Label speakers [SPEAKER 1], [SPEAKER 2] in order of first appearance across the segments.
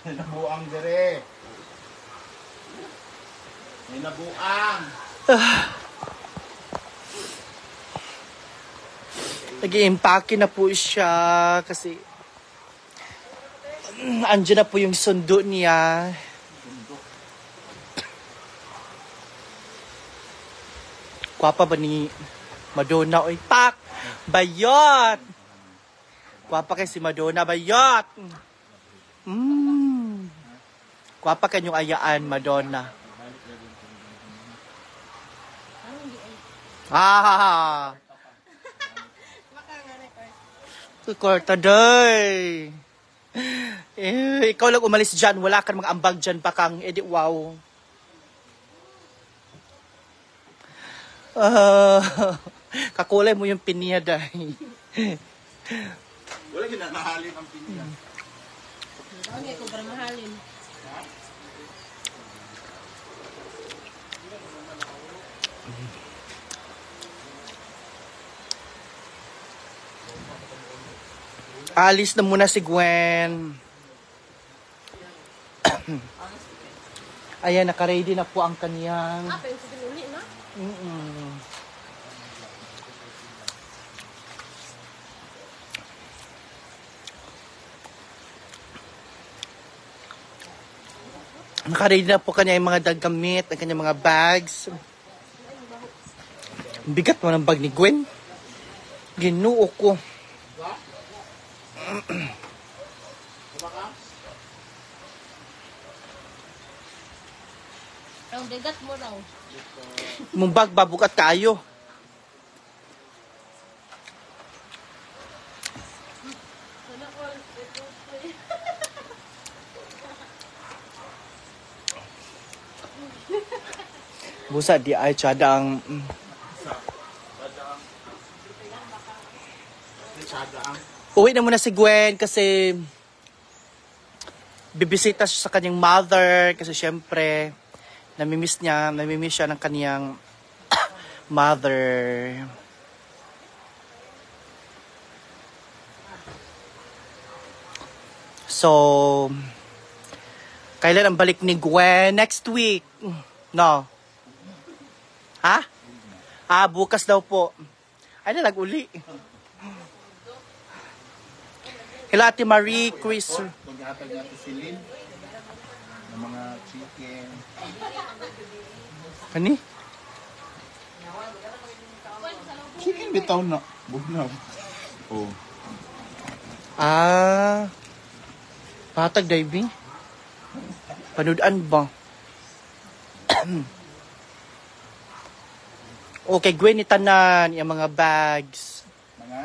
[SPEAKER 1] May nabuang dire. May nabuang.
[SPEAKER 2] Nag-i-impake na po siya kasi andyan na po yung sundo niya. Kwapa ba ni Madonna? Oy, pak! Bayot! Kwapa kay si Madonna, bayot! Kwapa kanyong ayaan, Madonna. Ah! Korta day! Ikaw lang umalis dyan. Wala kang mga ambag dyan pa kang edi wow. Kakulay mo yung pinya day.
[SPEAKER 1] Wala yun na mahalin ang pinya.
[SPEAKER 3] Okay, kung para mahalin.
[SPEAKER 2] Alis na muna si Gwen. Ayan, naka-ready na po ang kaniyang...
[SPEAKER 3] Pero sa pinuli na?
[SPEAKER 2] Naka-ready na po kanya yung mga dagamit, ang kanyang mga bags. Bigat mo ng bag ni Gwen. Ginuo ko.
[SPEAKER 3] Ang bigat mo raw.
[SPEAKER 2] Mong bag babukat kayo. Busa di ay tsadang. Uwi na muna si Gwen kasi bibisita siya sa kanyang mother kasi syempre namimiss siya ng kanyang mother. So, kailan ang balik ni Gwen? Next week. No. Ha? Bukas daw po. Ay, nalag-uli. Hila Ate Marie, Chris.
[SPEAKER 1] Pag-atag natin si Lynn. Ng mga chicken.
[SPEAKER 2] Kani?
[SPEAKER 1] Chicken bitaw na. Bugnaw. Oh.
[SPEAKER 2] Patag diving. Panudan ba? Okay, Gwen, itanan yung mga bags.
[SPEAKER 1] Mga?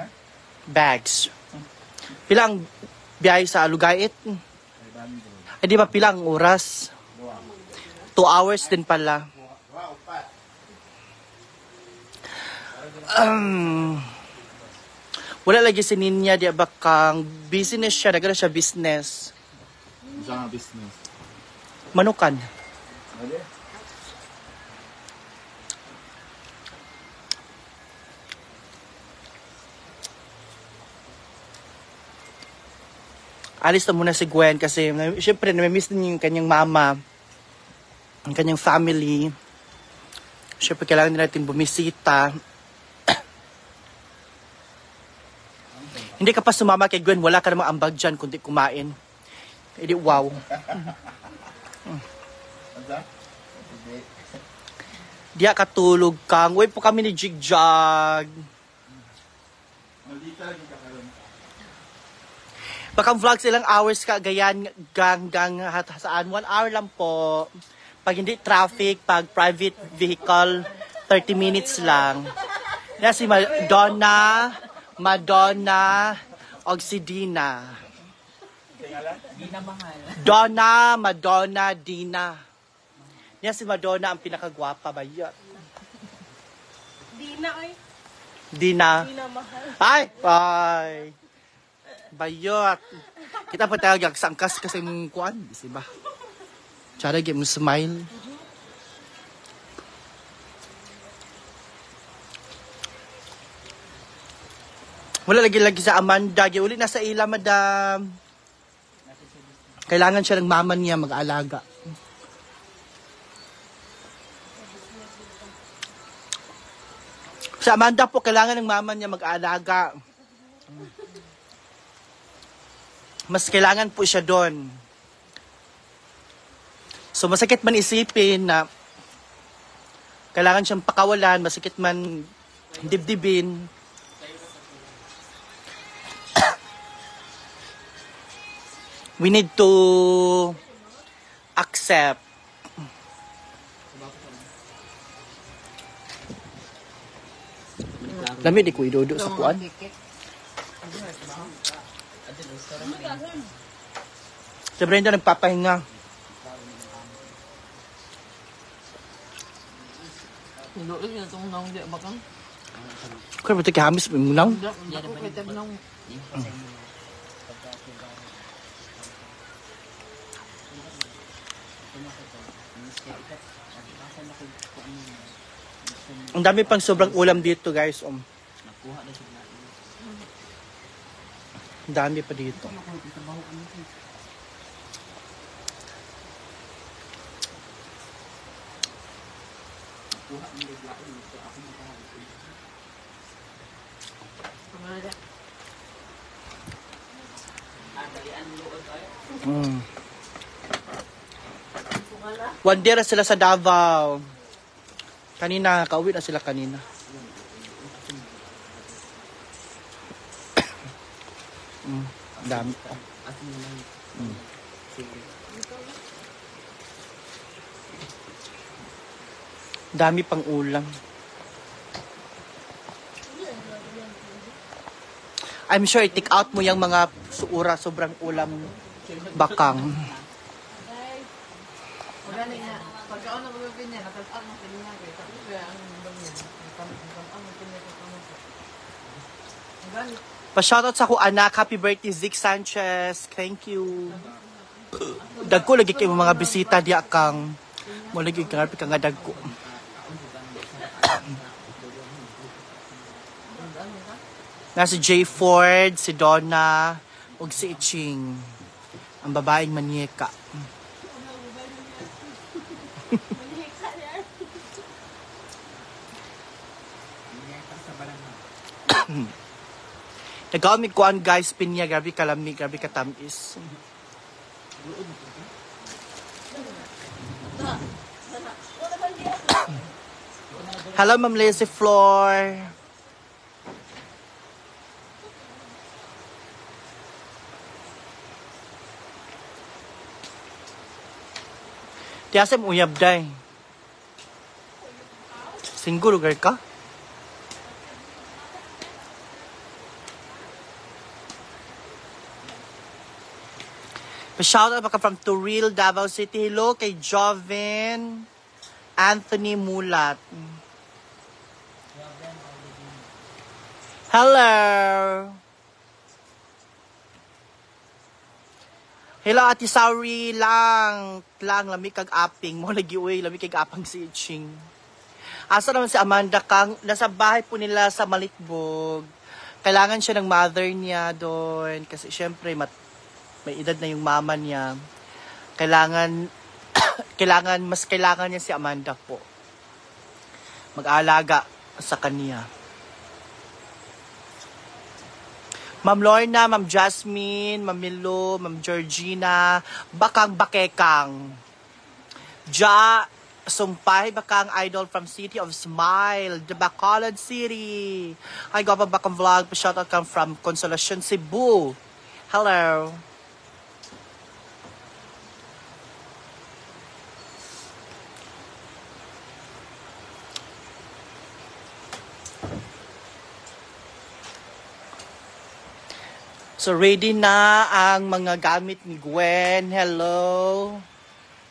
[SPEAKER 2] Bags. Pilang biyahe sa Alugait? Eh, di ba pilang oras? 2 hours din pala. Wala lagi si Ninya, di ba kang business siya, nagana siya business.
[SPEAKER 1] Isang business.
[SPEAKER 2] Manukan. Alis na muna si Gwen kasi syempre namimiss din yung kanyang mama, ang kanyang family. Syempre kailangan din natin bumisita. Hindi ka pa sumama kay Gwen, wala ka namang ambag dyan kundi kumain. Edi wow. Diya katulog kang. Uy po kami ni Jigjag. Baka vlog silang hours ka, gayan, gang, saan. 1 hour lang po. Pag hindi traffic, pag private vehicle, 30 minutes lang. Yan si Madonna, og si Dina. Donna, Madonna, Dina. Yan si Madonna ang pinakagwapa ba yun?
[SPEAKER 3] Dina ay.
[SPEAKER 2] Dina.
[SPEAKER 3] Dina mahal.
[SPEAKER 2] Ay! Bayot. Kita pa tayo sangkas kasi mong kuan, di ba? Tsara, give mo smile. Wala lagi-lagi sa Amanda. Uli na sa ila, madam. Kailangan siya ng mama niya mag-aalaga. Sa Amanda po, kailangan ng mama niya mag-aalaga. Mas kailangan po siya doon. So, masakit man isipin na kailangan siyang pakawalan, masakit man dibdibin. We need to accept. Lamig di ko idodo sa kuan. Si Brenda nagpapahinga.
[SPEAKER 4] Niluin niya itong naong di bakang.
[SPEAKER 2] Kaya ba ito kahamis mo yung nang?
[SPEAKER 4] Ako kaya naong.
[SPEAKER 2] Ang dami pang sobrang ulam dito, guys. Ang dami pa dito. Wandera sila sa Davao. Kanina, kauwi na sila kanina. Dami pa. Dami pang ulam. I'm sure i-take out mo yung mga suura, sobrang ulam bakang.
[SPEAKER 4] Wala niya. Pagkaon ang mga niya, natataan mo kanya kaya tapos kaya ang bang niya. Ang kanya ko
[SPEAKER 2] Pa-shoutout sa ko anak, happy birthday Zik Sanchez. Thank you. Dagko lagi kayo mga bisita diya kang mo lagi kang nga dagko. Na si Jay Ford, si Donna, ug si Iching. Ang babaeng manyeka. Nagkawamig kuan guys, pinya, grabe kalamig, grabe katamis. Hello, Ma'am Lazy Floor. Tiyasem uyab day. Single lugar ka? Pa-shoutout baka from Turil, Davao City. Hello kay Joven Anthony Mulat. Hello. Hello Ate Sauri lang lamig kag aping mo lagi uy lamig kag apang si Iching. Asa naman si Amanda kang nasa bahay po nila sa Malitbog. Kailangan siya ng mother niya doon kasi syempre may edad na yung mama niya. Kailangan mas kailangan niya si Amanda po. Mag-aalaga sa kanya. Ma'am Lorna, Ma'am Jasmine, Ma'am Milo, Ma'am Georgina, Bakang Bakekang. Ja Sumpay Bakang Idol from City of Smile, the Bacolod City. Hi, Gopang Bakang Vlog. Pa-shoutout kang from Consolacion, Cebu. Hello. So, ready na ang mga gamit ni Gwen. Hello.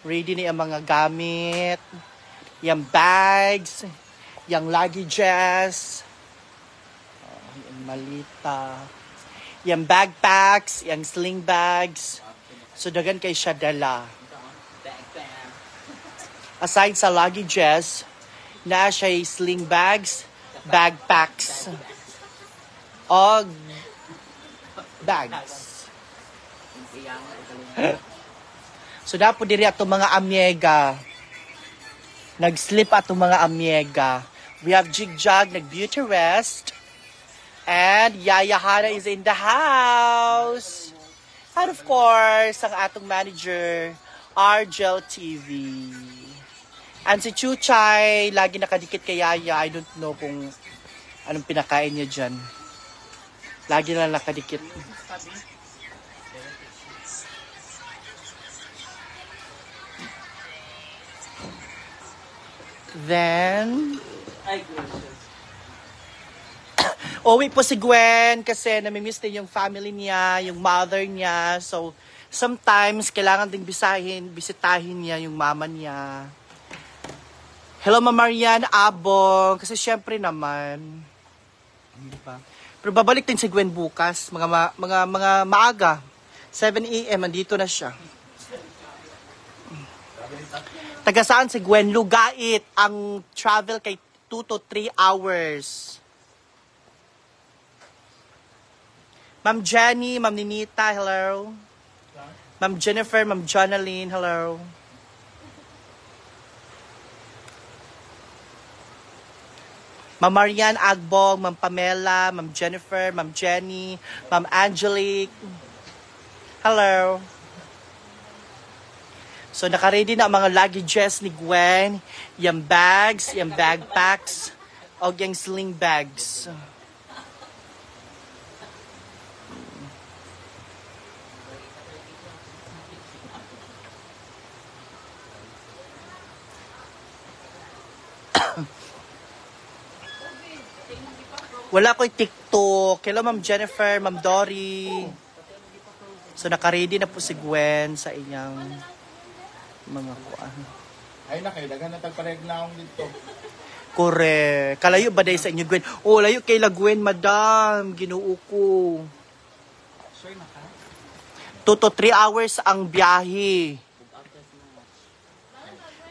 [SPEAKER 2] Ready na ang mga gamit. Yung bags. Yung luggages. Yung malita. Yung backpacks. Yung sling bags. So, dagan kay siya dala. Aside sa luggages, na siya yung sling bags, backpacks, o bags. So, dapat diri ato mga amiega. Nag-slip ato mga amiega. We have Jigjag, nag-beauty rest. And Yaya Hana is in the house. And of course, ang atong manager, Argel TV. And si Chuchay, lagi nakadikit kay Yaya. I don't know kung anong pinakain niya dyan. Lagi na nakadikit. Then, uwi po si Gwen kasi namimiss din yung family niya, yung mother niya. So, sometimes, kailangan ding bisitahin niya yung mama niya. Hello, Ma'am Marian Abong. Kasi syempre naman. Hindi pa. Pero babalik din si Gwen bukas. Mga maaga. 7 a.m. Andito na siya. Taga saan si Gwen? Lugait. Ang travel kay 2 to 3 hours. Ma'am Jenny, Ma'am Ninita, hello. Ma'am Jennifer, Ma'am Jonaline, hello. Ma'am Marian Agbong, Ma'am Pamela, Ma'am Jennifer, Ma'am Jenny, Ma'am Angelique. Hello. So, naka-ready na ang mga luggages ni Gwen. Yung bags, yung backpacks, o yung sling bags. Wala ko'y TikTok. Hello, Ma'am Jennifer, Ma'am Dory. So, naka-ready na po si Gwen sa inyang mga kuan.
[SPEAKER 1] Ay na kayo, dagan na tagpareglaong dito.
[SPEAKER 2] Correct. Kalayo ba day sa inyo, Gwen? Oh, layo kay la Gwen, madam. Ginoo ko. 2 to 3 hours ang biyahe.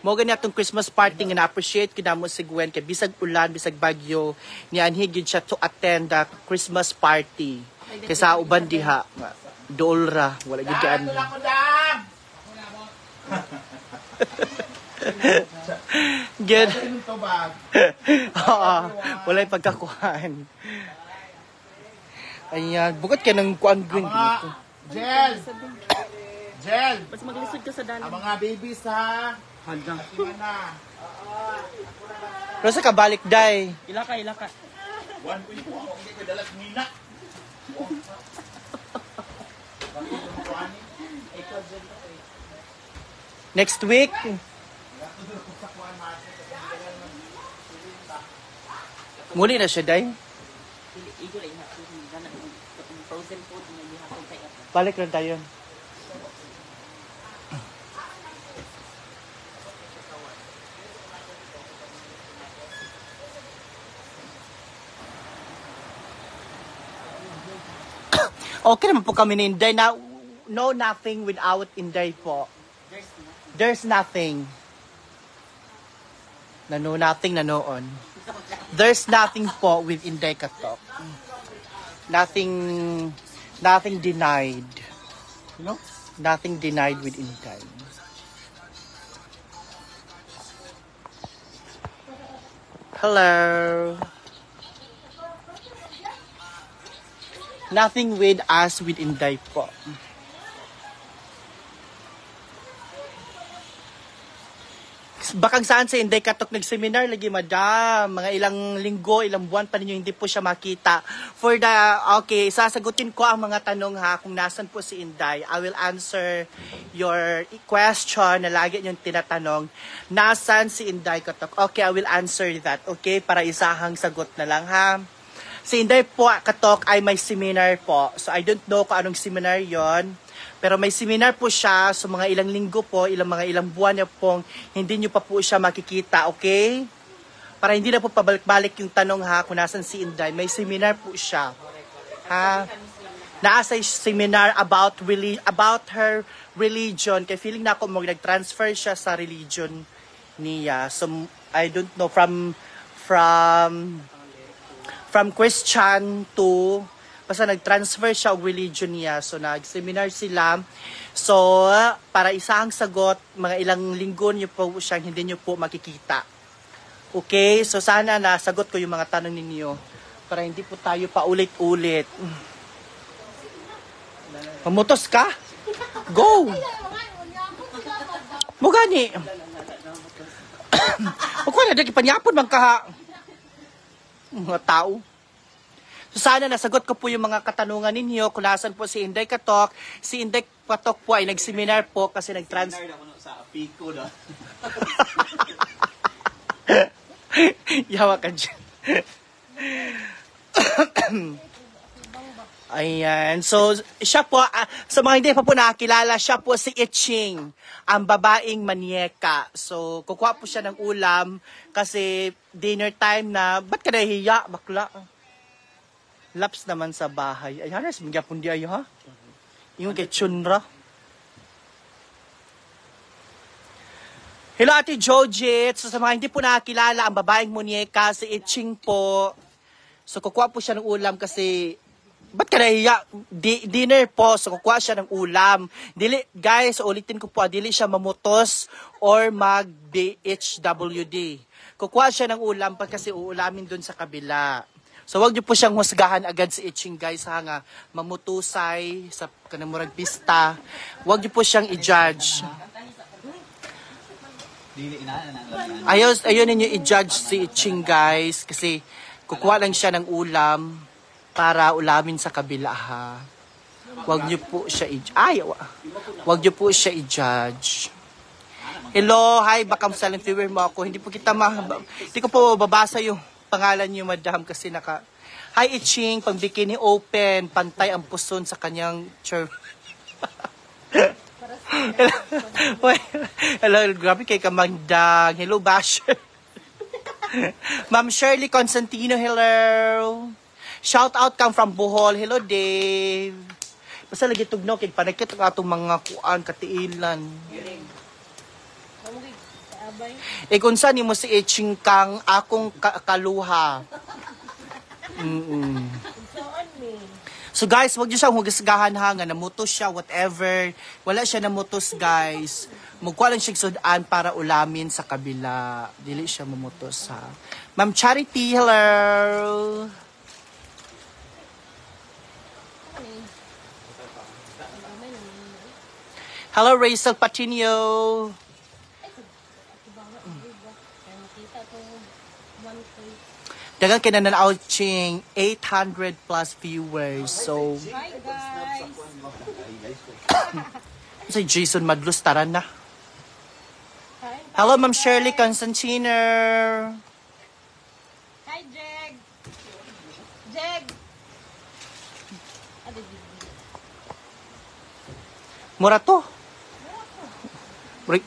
[SPEAKER 2] Mo gani atong Christmas party nga na-appreciate kita mo si Gwen kay bisag ulan, bisag bagyo, nianhi gid siya to attend the Christmas party. Kaysa uban diha, dolra, wala gid kan. Good. Oo, walay pagkakuan. Ayan, bukat ka ng kuan Gwen dito.
[SPEAKER 1] Jel! Jel!
[SPEAKER 2] Mas maglisod ka sa dalan.
[SPEAKER 1] Ang mga babies ha!
[SPEAKER 2] Hanggang.
[SPEAKER 1] Na.
[SPEAKER 2] Pero sa kabalik, day.
[SPEAKER 3] Ilaka.
[SPEAKER 1] 1 week po ako, hindi ko dalas mina.
[SPEAKER 2] Next week. Muli na siya, day. Balik rin tayo. Okay naman po kami ni Inday. No nothing without Inday po. There's nothing. No nothing na noon. There's nothing po with Inday Katok. Nothing denied. You know? Nothing denied with Inday. Hello. Nothing with us with Inday po. Bakang saan sa Inday Katok nag-seminar lagi, madam. Mga ilang linggo, ilang buwan pa ninyo hindi po siya makita. Okay, sasagutin ko ang mga tanong ha kung nasan po si Inday. I will answer your question na lagi niyong tinatanong. Nasan si Inday Katok? Okay, I will answer that. Okay, para isahang sagot na lang ha. Si Inday po Katok ay may seminar po. So I don't know kung anong seminar yon. Pero may seminar po siya. So mga ilang linggo po, mga ilang buwan na pong hindi nyo pa po siya makikita. Okay? Para hindi na po pabalik-balik yung tanong ha kung nasan si Inday. May seminar po siya. Ha? Naasa seminar about her religion. Kaya feeling na ako nag-transfer siya sa religion niya. So I don't know from Christian to basta nag-transfer siya og religion niya. So nag-seminar sila. So para isang sagot, mga ilang linggo niyo po siyang hindi niyo po makikita. Okay? So sana nasagot ko yung mga tanong ninyo para hindi po tayo paulit-ulit. Mamutos ka? Go! Mugani. Ako na dagi panyapon man ka mga tao. So sana nasagot ko po yung mga katanungan ninyo kung nasan po si Inday Katok. Si Inday Katok po ay nag-seminar po kasi nag-trans...
[SPEAKER 1] sa Pico na.
[SPEAKER 2] Yawa ka dyan. Ayan. So, siya po, sa mga hindi pa po nakakilala, siya po si Iching, ang babaeng manieka. So, kukuha po siya ng ulam kasi dinner time na, ba't ka nahihiya, bakla? Laps naman sa bahay. Ay, hanas, bigyan po di ayo, ha? Yung kay Chunra. Hello, Ate Jojit. So, sa mga hindi po nakakilala, ang babaeng manieka, si Iching po. So, kukuha po siya ng ulam kasi, ba't ka nahiya? Dinner po, so kukuha siya ng ulam. Dili, guys, ulitin ko po, dili siya mamutos or mag-BHWD. Kukuha siya ng ulam pa kasi uulamin dun sa kabila. So, wag niyo po siyang husgahan agad si Iching, guys, ha nga. Mamutusay sa kanamurag pista. Wag niyo po siyang i-judge. Ayun ninyo i-judge si Iching, guys, kasi kukuha lang siya ng ulam para ulamin sa kabila, ha. Wag niyo po siya wag niyo po siya i-judge. Hello, hi, baka silent viewer mo ako. Hindi ko po babasa yung pangalan niyo, madam, kasi Hi, Iching, pang bikini open, pantay ang puson sa kanyang Hello, grabe kay Kamandang. Hello, Basher. Ma'am Shirley Constantino, hello. Shout out come from Bohol. Hello, Dave. Basta lagi tugnaw kay panakit atong mga kuan katiilan. Kung saan mo si Iching kang akong kaluha. So guys, wag niyo siyang hugasgahan ha nga namutos siya whatever. Wala siya namutos, guys. Magkuha lang siya sudan para ulamin sa kabila. Dili siya mamutos, ha. Ma'am Charity, hello. Hello, Rachel Patinio. Dagang kinananaw ching 800 plus viewers. So,
[SPEAKER 3] Hi guys!
[SPEAKER 2] si Jason Madlus, tara na.
[SPEAKER 3] Hi,
[SPEAKER 2] Hello, Ma'am Shirley Constantino.
[SPEAKER 3] Hi Jeg! Jeg!
[SPEAKER 2] Mura to.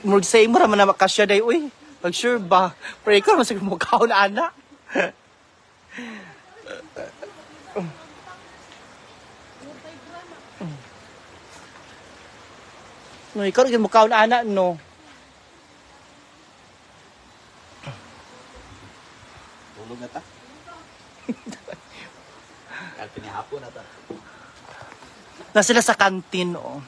[SPEAKER 2] Murag say mura man na makasya day, uy. Pag sure ba? Pero ikaw, masig mo kaon na anak. No, ikaw rin mo kaon na anak, no?
[SPEAKER 1] Tulog na ta. Kahit pinihapon na ta.
[SPEAKER 2] Na sila sa kantin, oh.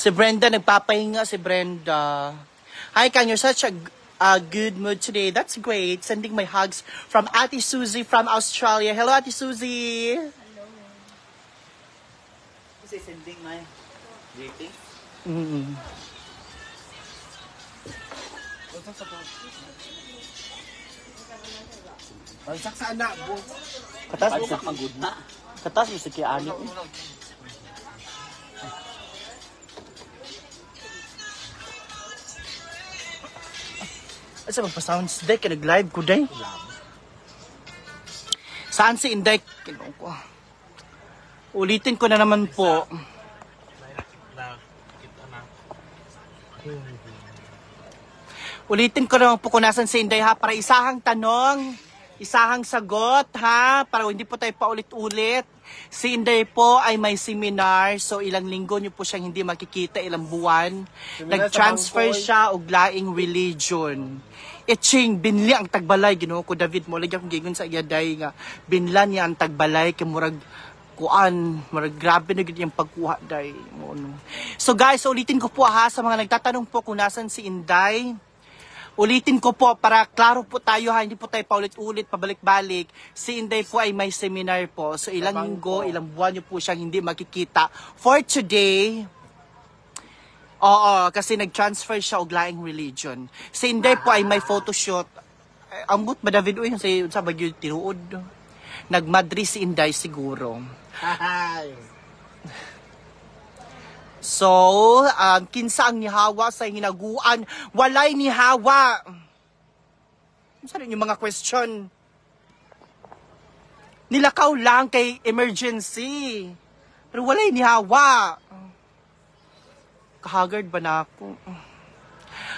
[SPEAKER 2] Si Brenda, nagpapahinga si Brenda. Hi, Kang, you're such a good mood today. That's great. Sending my hugs from Ate Susie from Australia. Hello, Ate Susie.
[SPEAKER 3] Hello.
[SPEAKER 1] Kasi sending my greeting.
[SPEAKER 2] Mm-hmm.
[SPEAKER 1] Pagsak sa anak, bo.
[SPEAKER 2] Katas mo
[SPEAKER 5] Pagsak ang good na.
[SPEAKER 2] Katas mo sa kiani. Asa magpa-sounds day ka nag-live ko day? Saan si Inday? Kinuha ko. Ulitin ko na naman po. Ulitin ko naman po kung nasan si Inday ha, para isahang tanong, isahang sagot ha, para hindi po tayo paulit-ulit. Si Inday po ay may seminar, so ilang linggo niyo po siyang hindi makikita, ilang buwan. Nag-transfer siya og laing religion. Itching, binli ang tagbalay, Ginoo ko David mo, lagi akong gigon sa iyaday nga, binlan niya ang tagbalay, kay murag kuan, murag grabe na gid yung pagkuha day. So guys, ulitin ko po ha, sa mga nagtatanong po kung nasan si Inday. Ulitin ko po para klaro po tayo ha, hindi po tayo paulit-ulit, pabalik-balik. Si Inday po ay may seminar po. So ilang linggo, ilang buwan niyo po siyang hindi makikita. For today, oo, kasi nag-transfer siya og laing religion. Si Inday po ay may photoshoot. Ambot ba David? Uy, sa bagyo tinuod. Nagmadri si Inday siguro. So, kinsa ang nihawa sa hinaguan, walay nihawa. Saan yung mga question? Nilakaw lang kay emergency. Pero walay nihawa. Kahagard ba na ako?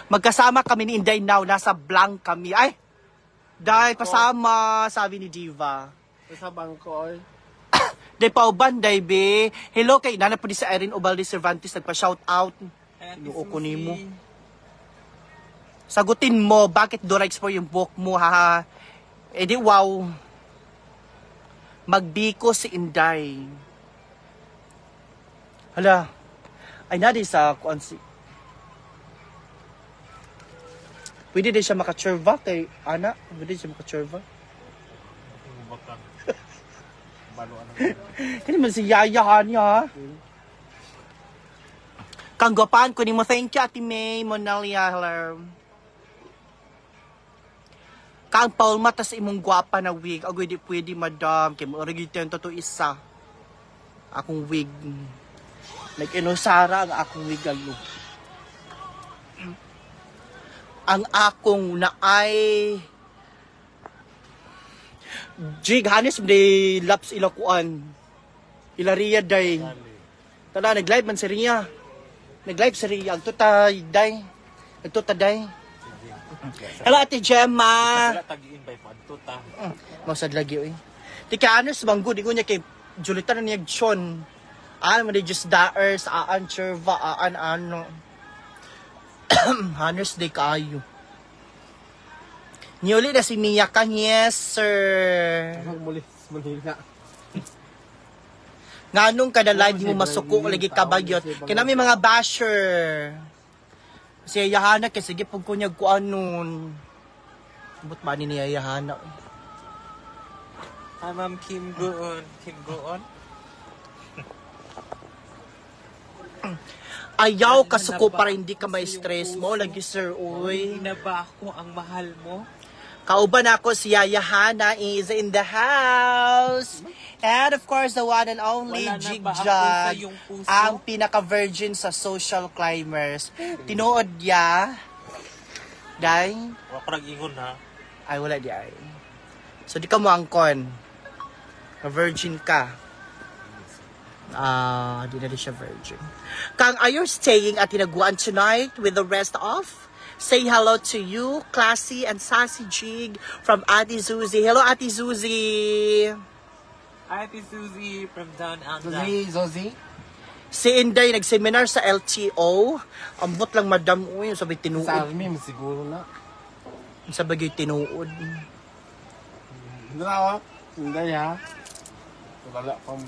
[SPEAKER 2] Magkasama kami ni Inday now, nasa blank kami. Ay, dahil pasama, sabi ni Diva.
[SPEAKER 1] Sa bangko, oy.
[SPEAKER 2] Day pa uban, day be. Hello kay nana po ni sa Irene Ubalde Cervantes, nagpa-shout out. Nuo ko nimo. Sagutin mo, bakit Dorex po yung book mo, ha? Eh di wow. Magbiko si Inday. Hala. Ay nadi sa kuan si. Pwede din siya makachurva kay Ana. Pwede din siya makachurva. Kani man si Yaya niya. Kanggapan ko ni mo. Thank you, Ate May, Monalia, hello. Kang Paul matas imong gwapa na wig. Agoy di pwede, madam. Kaya mo regiten to isa. Akong wig. Nag-inusara ang akong wig alo. Ang akong naay Jig, hanis di laps ilakuan. Ilaria day. Tala, nag-live man si Ria. Nag-live si Ria. Agtuta day. Agtuta day. Hello, Ate Gemma.
[SPEAKER 5] Tag-i-invite mo. Agtuta.
[SPEAKER 2] Masad lagi, oy. Di ka hanis, banggo. Di ko niya kay Julita na niya John. Ano, man just daers, aan, cherva, aan, ano. Hanis, di kayo. Niuli na si Mia Kang, yes, sir.
[SPEAKER 1] Muli na.
[SPEAKER 2] Nganong kada live mo masuko lagi kabagyot. Kaya may mga basher. Si Yahana kay sige pag kunyag ko anon. But ba ni Yahana?
[SPEAKER 5] Hi, Ma'am Kim Goon. Kim Goon?
[SPEAKER 2] Ayaw kasuko para hindi ka may stress mo. Lagi sir, uy.
[SPEAKER 5] Hindi na ba ako ang mahal mo?
[SPEAKER 2] Kauban ako si Yaya Hana is in the house. And of course, the one and only
[SPEAKER 5] Wala na
[SPEAKER 2] Jig
[SPEAKER 5] ba ako sa
[SPEAKER 2] Jug,
[SPEAKER 5] iyong puso?
[SPEAKER 2] ang pinaka-virgin sa social climbers. Tinuod ya. Day?
[SPEAKER 5] Wala ko nag-ingon ha.
[SPEAKER 2] Ay, wala di ay. So, di ka mo angkon. Virgin ka. Di na di siya virgin. Kang, are you staying at Hinaguan tonight with the rest of? Say hello to you, Classy and Sassy Jig from Ate Zuzi. Hello, Ate Zuzi.
[SPEAKER 5] Hi, Ate Suzy from Down Under.
[SPEAKER 1] Zozi.
[SPEAKER 2] Si Inday nag-seminar sa LTO. Ambot lang, madam. Uy, sabi tinuod.
[SPEAKER 1] Sa amin, siguro na.
[SPEAKER 2] Sabi tinuod.
[SPEAKER 1] Hindi na ako. Hindi ha. Wala pang...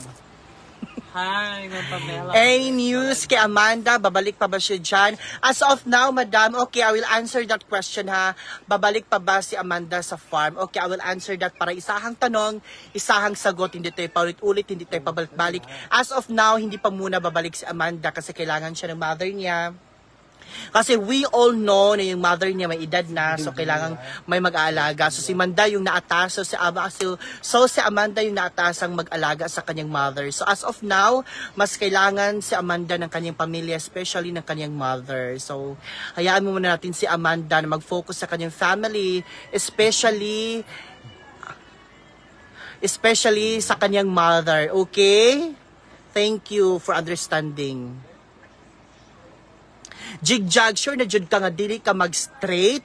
[SPEAKER 5] Hi, Ma'am Pamela.
[SPEAKER 2] News kay Amanda, babalik pa ba siya dyan? As of now, madam, okay, I will answer that question ha. Babalik pa ba si Amanda sa farm? Okay, I will answer that para isahang tanong, isahang sagot, hindi tayo paulit-ulit, hindi tayo pabalik-balik. As of now, hindi pa muna babalik si Amanda kasi kailangan siya ng mother niya. Kasi we all know na yung mother niya may edad na, so kailangan may mag-aalaga. So si Amanda yung naatas, so si Amanda yung naatasang mag-alaga sa kanyang mother. So as of now, mas kailangan si Amanda ng kanyang pamilya, especially ng kanyang mother. So hayaan mo muna natin si Amanda na mag-focus sa kanyang family, especially sa kanyang mother. Okay? Thank you for understanding. Jigjag, sure na jud ka nga dili ka mag-straight.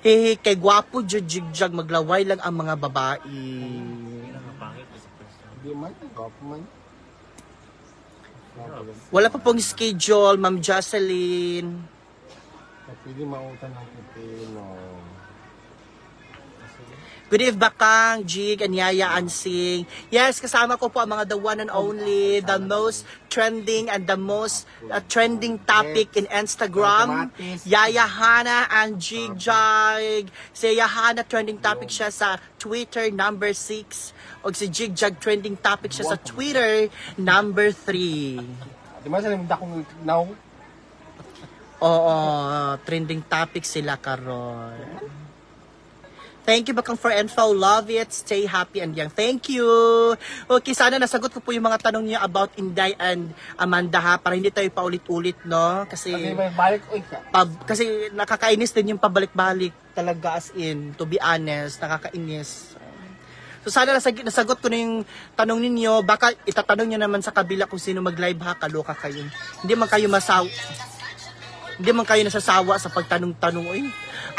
[SPEAKER 2] Hehe, kay gwapo jud jigjag, maglaway lang ang mga babae.
[SPEAKER 5] Pangit sa person.
[SPEAKER 1] Di man, gwapo man.
[SPEAKER 2] Wala pa pong schedule, Ma'am Jocelyn.
[SPEAKER 1] Pwede mautan ng pipino.
[SPEAKER 2] Good evening, Bakang, Jig, and Yaya Ansing. Yes, kasama ko po ang mga the one and only, the most trending and the most trending topic in Instagram. Yaya Hana and Jig Jag. Si Yaya Hana, trending topic siya sa Twitter, number 6. O si Jig Jag, trending topic siya sa Twitter, number 3.
[SPEAKER 1] Di man sa limda kong now.
[SPEAKER 2] Oo, trending topic sila karon. Thank you, Bakang, for info. Love it. Stay happy and young. Thank you. Okay, sana nasagot ko po yung mga tanong niyo about Inday and Amanda, ha? Para hindi tayo paulit-ulit, no? Kasi
[SPEAKER 1] May balik o ka.
[SPEAKER 2] kasi nakakainis din yung pabalik-balik talaga, as in, to be honest, nakakainis. So sana nasagot ko na yung tanong ninyo. Baka itatanong nyo naman sa kabila kung sino mag-live, ha? Kaloka kayo. Hindi man kayo nasasawa sa pagtanong-tanong. Uy,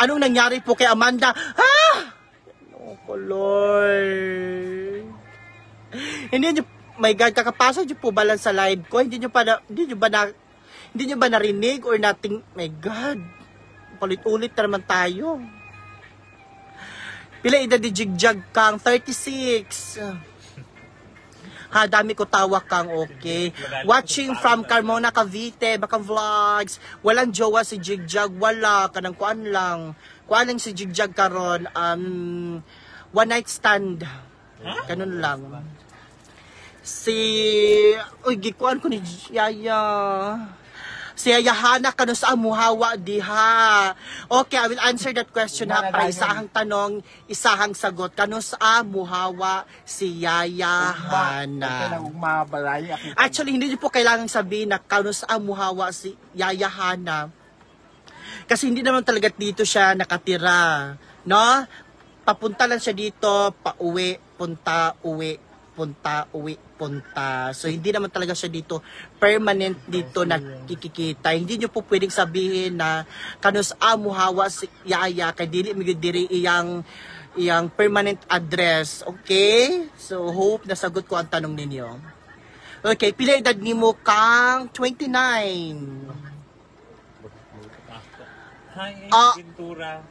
[SPEAKER 2] anong nangyari po kay Amanda? Oh, Lord. Hindi nyo, my God, kakapasok nyo po ba lang sa live ko? Hindi nyo ba narinig or nating, my God, palit-ulit na naman tayo. Pila edad di Jigjag Kang? 36. Ha, dami ko tawa Kang, okay. Watching from Carmona, Cavite, Bakang Vlogs. Walang jowa si Jigjag, wala. Kanang kuan lang si Jigjag karon. One night stand. Ganun lang. Uy, gikuan ko ni Yaya. Si Yaya Hana, kano sa amuhawa diha? Okay, I will answer that question, ha. Para isahang tanong, isahang sagot. Kano sa amuhawa si Yaya Hana? Actually, hindi niyo po kailangang sabihin na kano sa amuhawa si Yaya Hana. Kasi hindi naman talaga dito siya nakatira. No? Papunta lang siya dito, pauwi, punta, uwi, punta, uwi, punta. So, hindi naman talaga siya dito, permanent dito nakikikita. Hindi nyo po pwedeng sabihin na kanus amuhawa si Yaya, kay dili diri iyang permanent address. Okay? So, hope nasagot ko ang tanong ninyo. Okay, pila edad ni mo Kang? 29.
[SPEAKER 5] Hi, Pintura.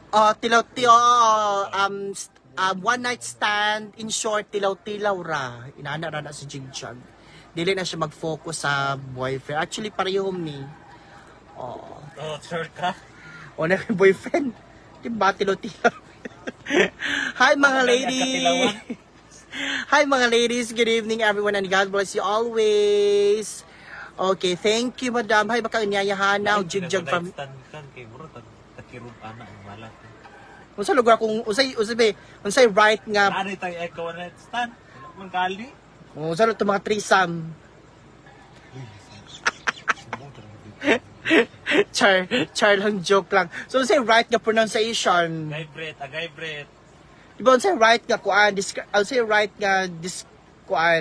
[SPEAKER 2] One night stand, in short, tilaw-tilaw ra. Inaana ra na si Jigjag. Dili na siya mag-focus sa boyfriend. Actually, parehong ni.
[SPEAKER 5] Oh, sure ka?
[SPEAKER 2] O na yung boyfriend. Diba, tilaw-tilaw. Hi mga ladies. Hi mga ladies. Good evening everyone and God bless you always. Okay, thank you madam. Hi, baka inyayahan now. Jigjag from... Unsa lugar kung unsay right nga
[SPEAKER 5] Ano tayo echo na stand? Mangkali?
[SPEAKER 2] unsa to mga threesome. char lang joke lang. So unsay right nga pronunciation?
[SPEAKER 5] Agay-bret.
[SPEAKER 2] Diba unsay right nga kuan unsay right nga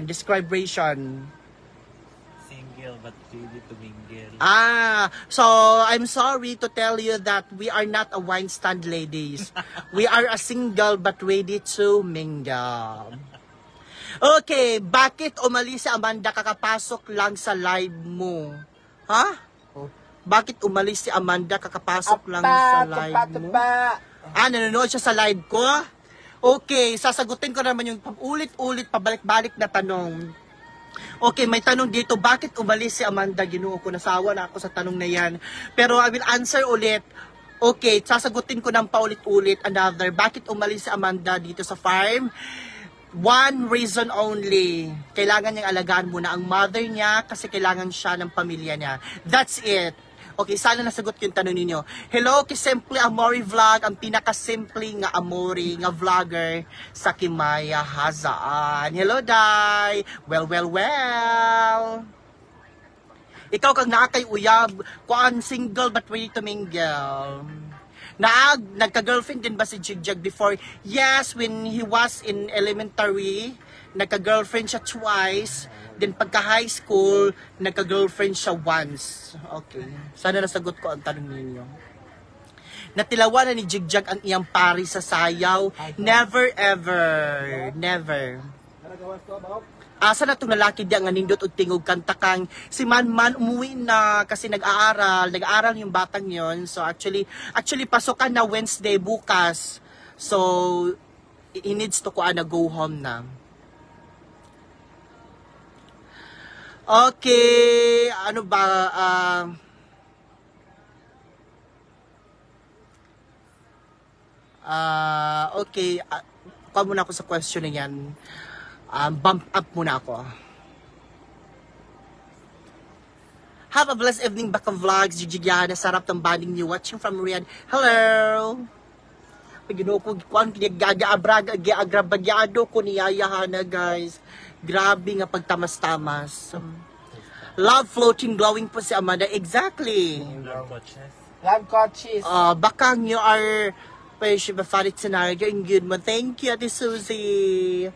[SPEAKER 2] describation?
[SPEAKER 5] Single but ready to mingle.
[SPEAKER 2] So I'm sorry to tell you that we are not a wine stand, ladies. We are a single but ready to mingle. Okay, bakit umalis si Amanda kakapasok lang sa live mo? Ha? Bakit umalis si Amanda kakapasok lang sa live mo? Nanonood siya sa live ko? Okay, sasagutin ko naman yung ulit-ulit pabalik-balik na tanong. Okay, may tanong dito, bakit umalis si Amanda? Ginoo ko, nasawa na ako sa tanong na yan. Pero I will answer ulit. Okay, sasagutin ko ng paulit-ulit another. Bakit umalis si Amanda dito sa farm? One reason only. Kailangan niyang alagaan muna ang mother niya kasi kailangan siya ng pamilya niya. That's it. Okay, sana nasagot yung tanong ninyo. Hello, Kisimple Amori Vlog, ang pinakasimple nga Amori nga vlogger sa Kimaya Hazaan. Hello, Day! Well. Ikaw kag nakakay uyab, kuan single but ready to mingle. Nagka-girlfriend din ba si Jigjag before? Yes, when he was in elementary, nagka-girlfriend siya twice. Then pagka high school, nagka-girlfriend siya once. Okay. Sana nasagot ko ang tanong ninyo. Natilawan na ni Jigjag ang iyang pari sa sayaw. Never ever. Never. Asa na itong lalaki diya nga nindot og tingog kanta kang si Man umuwi na kasi nag-aaral yung batang yon. So actually pasokan na Wednesday bukas. So he needs to go home na. Okay, ano ba okay, kuha muna ako sa question na yan. Bump up muna ako. Have a blessed evening, Baka Vlogs. Jigjigyan, sarap ng banding niyo. Watching from Riyadh. Hello! Pagino ko, kuhan, giagrabagyado ko niyayahan na, guys. Grabe nga pagtamas-tamas. Love floating, glowing po si Amanda. Exactly.
[SPEAKER 4] Love coaches.
[SPEAKER 2] Bakang you are patient, favorite scenario. In good mo. Thank you, Ate Susie.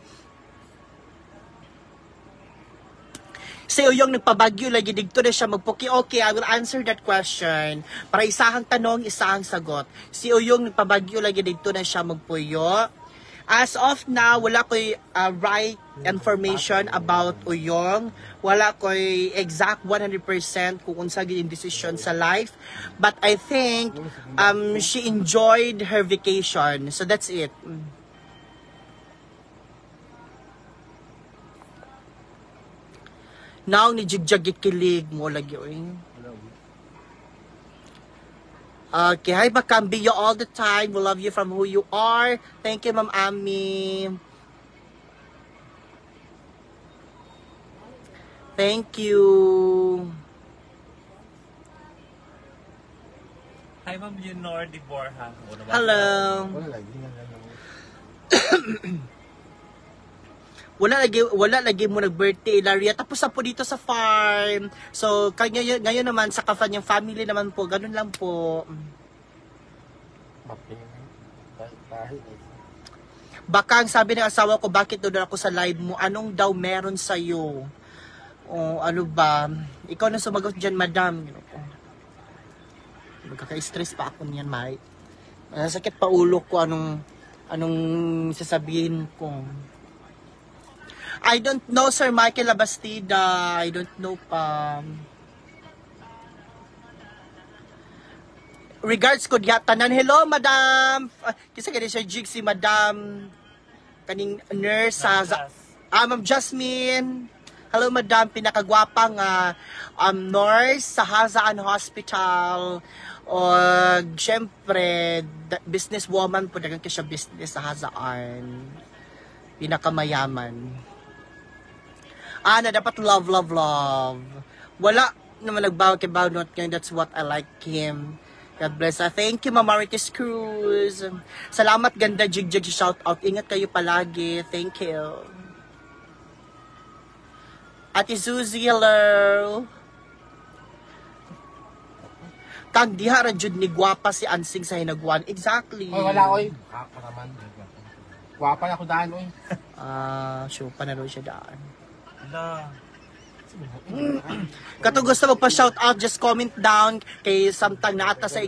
[SPEAKER 2] Si Uyong nagpabagyo lagi dito na siya magpuki. Okay, I will answer that question. Para isahang tanong, isahang sagot. Si Uyong nagpabagyo lagi dito na siya magpuyo. As of now, wala ko'y right information about Uyong. Wala ko'y exact 100% kung unsa gyud yung decision sa life. But I think she enjoyed her vacation. So that's it. Now ni jigjagit kilig mo lagi oy. Okay, hi Bakam, be you all the time. We love you from who you are. Thank you, Ma'am Ami. Thank you.
[SPEAKER 5] Hi, Ma'am Leonor de Borja.
[SPEAKER 2] Hello. Wala lagi mo nag-birthday, Laria. Tapos na po dito sa farm. So, ngayon naman, sa kanyang family naman po, ganun lang po. Baka ang sabi ng asawa ko, bakit doon ako sa live mo? Anong daw meron sa'yo? O, ano ba? Ikaw na sumagot dyan, madam. Magkaka-stress pa ako niyan, Mike. Sakit pa ulo ko, anong sasabihin ko. I don't know, Sir Michael Labastida. I don't know pa. Regards ko diya tanan. Hello, madam. Kisa kani siya jig si madam. Kaning nurse sa Ma'am Jasmine. Hello, madam. Pinakagwapang nurse sa Hazaan Hospital. O, syempre, businesswoman po. Dagang siya business sa Hazaan. Pinakamayaman. Na dapat love. Wala naman nagbawa kay Bawnot ngayon. That's what I like him. God bless. Thank you, Mama Marites Cruz. Salamat, ganda, jigjig, shout out. Ingat kayo palagi. Thank you. Ate Suzy, hello. Kag diha ra jud ni gwapa si Ansing sa hinagwan. Exactly.
[SPEAKER 1] Oy, wala oy. Paraman. Gwapa na ako daan oy.
[SPEAKER 2] Sure pa na rin siya daan.
[SPEAKER 5] Hala.
[SPEAKER 2] Kato gusto magpa-shout out, just comment down kay samtang naata sa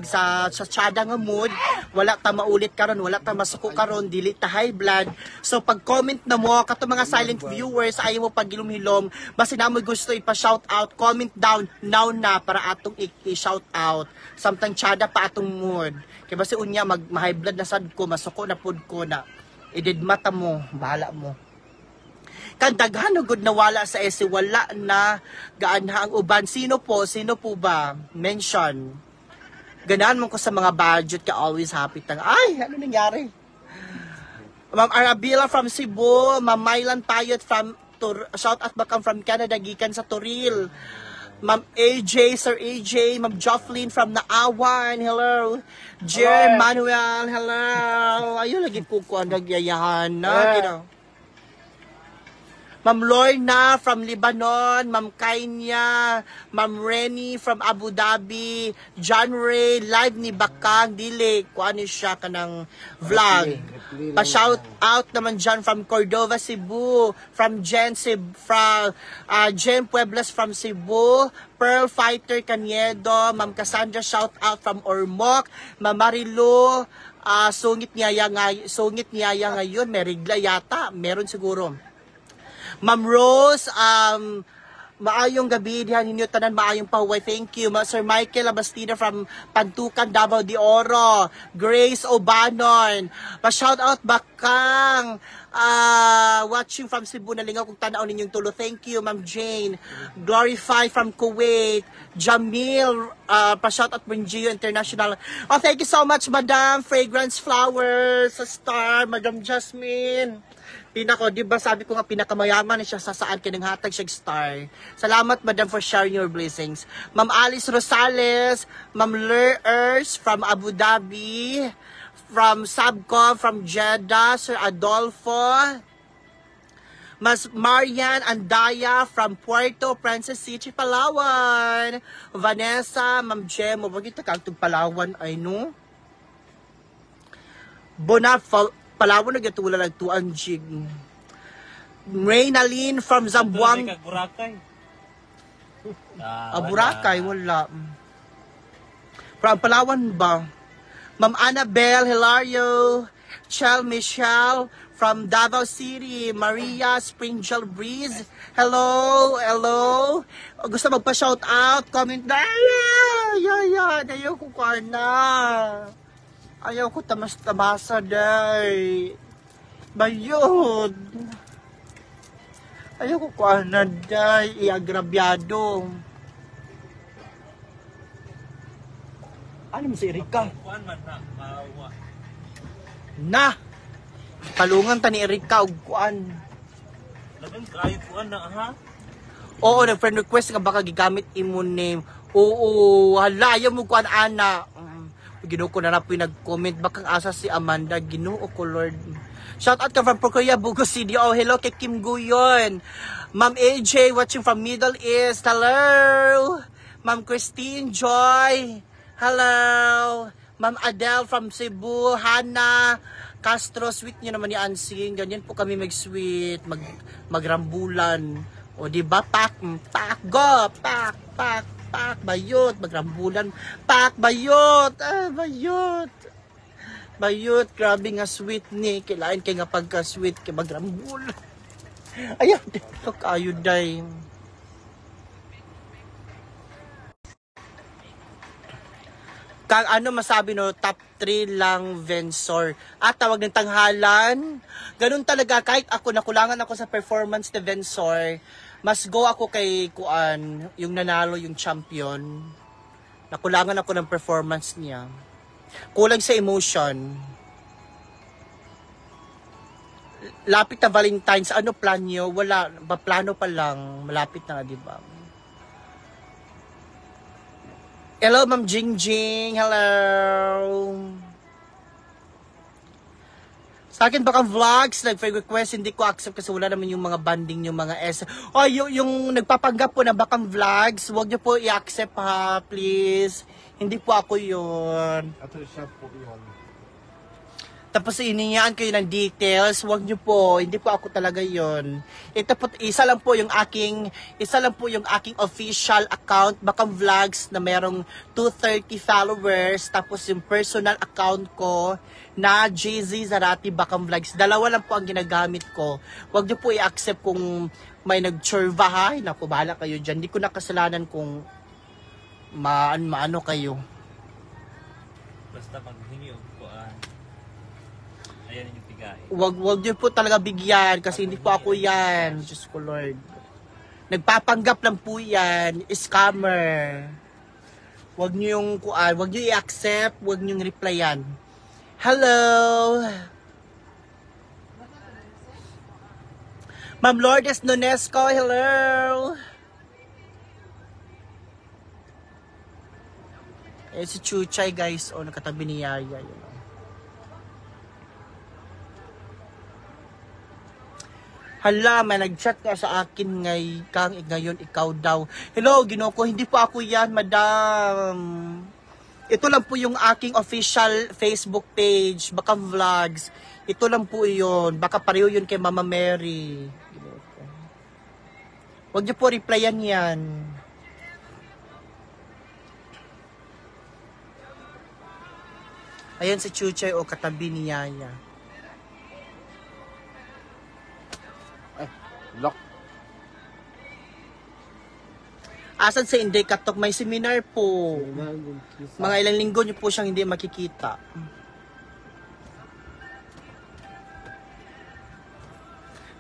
[SPEAKER 2] tsada nga mood, wala ta maulit karon, wala ta masuko karon, dili ta high blood. So pag comment na mo kato mga silent viewers, ayaw mo pagilom-hilom, basta na mo gusto ipa-shout out, comment down now na para atong i-shout out. Samtang tsada pa atong mood. Kay basta unya mag-high blood na sad ko, masuko na pud ko na. Ididmata mo, bahala mo. Kandaghan good na wala sa ese, wala na gaanha ang uban. Sino po ba? Mention. Ganahan mo ko sa mga budget ka always happy tang. Ay, ano nangyari? Ma'am Arabila from Cebu, Ma'am Mylan Payot from shout out bakang from Canada, gikan sa Toril. Ma'am AJ, Sir AJ, Ma'am Jocelyn from Naawan, hello. Jer Manuel, hello. Ayun, lagi ko ang nagyayahan na, gino. Ma'am Lorna from Lebanon, Ma'am Kainya, Ma'am Renny from Abu Dhabi, John Ray, live ni Bakang, dili, kuan siya kanang vlog. Pa-shout out naman dyan from Cordova, Cebu, from Jen Pueblas from Cebu, Pearl Fighter Caniedo, Ma'am Cassandra, shout out from Ormoc, Ma'am Marilu, sungit niya ngayon, may rigla yata, meron siguro. Ma'am Rose, maayong gabi, dihan ninyo tanan, maayong pahuway. Thank you. Sir Michael Abastida from Pantukan, Davao de Oro. Grace Obanon. Pa-shout out Bakang. Watching from Cebu, nalingaw kung tanaw ninyong tulo. Thank you, Ma'am Jane. Glorify from Kuwait. Jamil, pa-shout out Bringio International. Oh, thank you so much, Madam. Fragrance Flowers, Star, Madam Jasmine. Pinako, di ba sabi ko nga pinakamayaman siya sa saan kinang hatag siya star. Salamat, Madam, for sharing your blessings. Ma'am Alice Rosales, Ma'am Lurs from Abu Dhabi, from Sabco, from Jeddah, Sir Adolfo, Mas Marian Andaya from Puerto Princess City, Palawan, Vanessa, Ma'am Gemo, wag ito kagtog Palawan, ay no? Palawan na gatula nagtuan jig. Reynalyn from Zamboanga.
[SPEAKER 5] Boracay.
[SPEAKER 2] Boracay, wala. From Palawan ba? Ma'am Annabelle Hilario, Chel Michelle from Davao City, Maria Springfield Breeze. Hello. Gusto magpa-shout out, comment na. Ayaw ko na. Ayaw ko tamas-tamasa, day. Bayod. Ayaw ko kuana, day. Iagrabyado. Ano mo si Erika?
[SPEAKER 5] Kuan man na, maawa.
[SPEAKER 2] Na! Palungan ta ni Erika og kuan.
[SPEAKER 5] Lagang kayo kuan na, ha?
[SPEAKER 2] Oo, nag-friend request nga baka gigamit imo name. Oo, hala, ayaw mo kuan, ana. Ginoo ko na na po nag-comment. Bakang asa si Amanda. Ginoo ko, Lord. Shout out ka from Procria, Bugos City. Oh, hello kay Kim Guyon. Ma'am AJ watching from Middle East. Hello. Ma'am Christine Joy. Hello. Ma'am Adele from Cebu. Hannah Castro. Sweet nyo naman ni Ansing. Ganyan po kami mag-sweet. Magrambulan. O, diba? Pak, go. Pak. Bayot, magrambulan. Bayot. Bayot, grabe nga sweet ni. Kailangan kay nga pagka-sweet kay magrambulan. Ayan, dito kayo, day. Kang ano masabi no, top 3 lang Vensor. At tawag ng tanghalan. Ganun talaga, kahit ako nakulangan ako sa performance ni Vensor, mas go ako kay Kuan, yung nanalo, yung champion. Nakulangan ako ng performance niya. Kulang sa emotion. Lapit na Valentine's, ano plan nyo? Wala, plano pa lang. Malapit na, di ba? Hello, Ma'am Jingjing. Hello. Sa akin bakang vlogs, nag-friend request, hindi ko accept kasi wala naman yung mga banding, yung mga S. O, yung nagpapanggap po na bakang vlogs, huwag niyo po i-accept ha, please. Hindi po ako yun.
[SPEAKER 1] Ato siya po yun.
[SPEAKER 2] Tapos iningyaan kayo ng details, huwag niyo po, hindi po ako talaga yun. Ito po, isa lang po yung aking official account, bakang vlogs na merong 230 followers, tapos yung personal account ko na JZ Zarati Bakang Vlogs. Dalawa lang po ang ginagamit ko. Huwag niyo po i-accept kung may nag-churva ha. Naku, bahala kayo dyan. Hindi ko nakasalanan kung maano kayo.
[SPEAKER 5] Basta maghingi og kuan. Ayan yung tigay.
[SPEAKER 2] Wag niyo po talaga bigyan kasi hindi po ako yan. Diyos ko, Lord. Nagpapanggap lang po yan. Scammer. Wag niyo yung kuan. Wag niyo i-accept. Wag niyo yung replyan. Hello. Ma'am Lourdes Nonesco, hello. Eh, si Chuchay, guys, o, nakatabi ni Yaya, yun. Hala, may nag-chat ka sa akin ngayon ikaw daw. Hello, Ginoko, hindi po ako yan, madam. Ito lang po yung aking official Facebook page, baka vlogs. Ito lang po yun, baka pareho yun kay Mama Mary. Ginoko. Huwag niyo po replyan yan. Ayan si Chuchay o katabi ni Yaya.
[SPEAKER 1] Lock.
[SPEAKER 2] Asan sa Inday Katok? May seminar po. Mga ilang linggo niyo po siyang hindi makikita.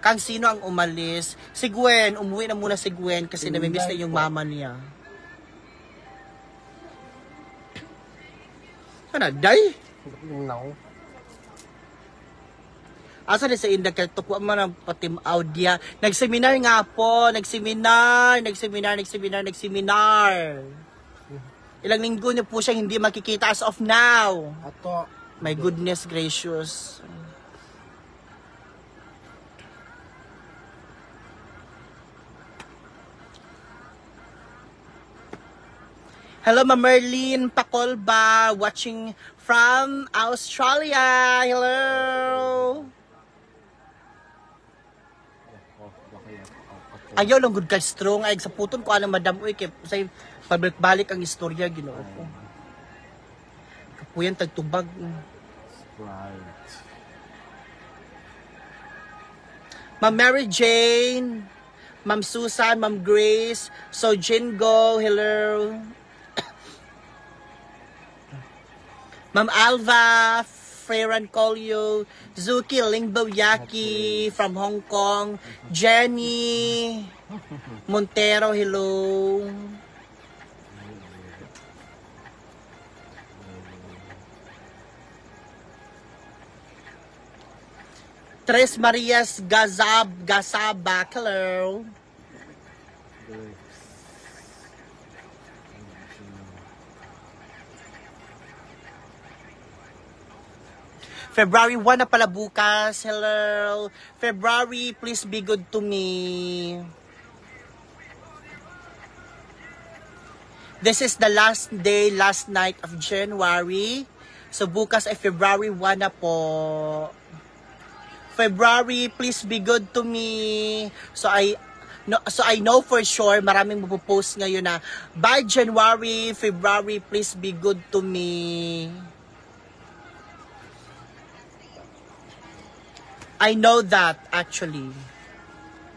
[SPEAKER 2] Kang sino ang umalis? Si Gwen. Umuwi na muna si Gwen kasi namimiss na yung mama niya. Ano, day?
[SPEAKER 1] No.
[SPEAKER 2] Asa na sa Inday Katok? Wa man ang patim audia. Nagseminar nga po. Nagseminar. Ilang linggo niyo po siyang hindi makikita as of now.
[SPEAKER 1] Ato.
[SPEAKER 2] My goodness gracious. Hello, Ma Merlin Pacolba, watching from Australia. Hello. Ayaw lang good ka strong ay sa puton ko anang madam uy kay say pabalik-balik ang istorya Ginoo ko. Kapuyan tagtubag.
[SPEAKER 1] Right.
[SPEAKER 2] Ma'am Mary Jane, Ma'am Susan, Ma'am Grace, So Jingo, hello. Ma'am Alva, Freran Colio, Zuki Lingboyaki from Hong Kong, Jenny Montero, hello. Tres Marias Gasaba, hello. February 1 na pala bukas. Hello. February, please be good to me. This is the last day, last night of January. So bukas ay February 1 na po. February, please be good to me. So I know for sure maraming mapopost ngayon na by January, February, please be good to me. I know that, actually.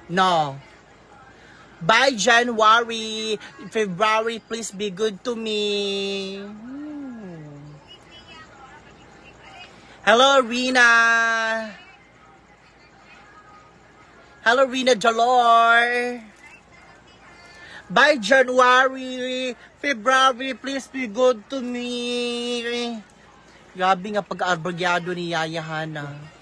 [SPEAKER 2] No. By January, February, please be good to me. Hello, Rina. Hello, Rina Jalor. By January, February, please be good to me. Grabe nga pag-arbagyado ni Yaya Hana.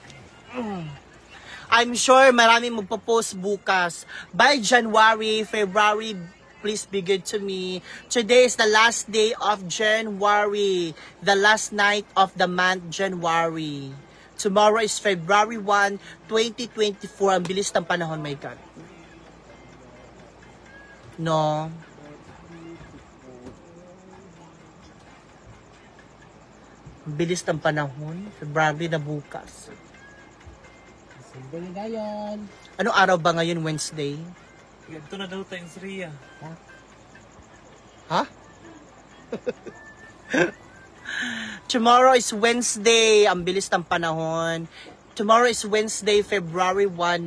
[SPEAKER 2] I'm sure maraming magpo-post bukas. By January, February, please be good to me. Today is the last day of January. The last night of the month, January. Tomorrow is February 1, 2024. Ang bilis ng panahon, my God. No. Ang bilis ng panahon. February na bukas. Anong araw ba ngayon? Wednesday?
[SPEAKER 5] Ito na daw tayong Sriya.
[SPEAKER 2] Ha? Tomorrow is Wednesday. Ang bilis ng panahon. Tomorrow is Wednesday, February 1,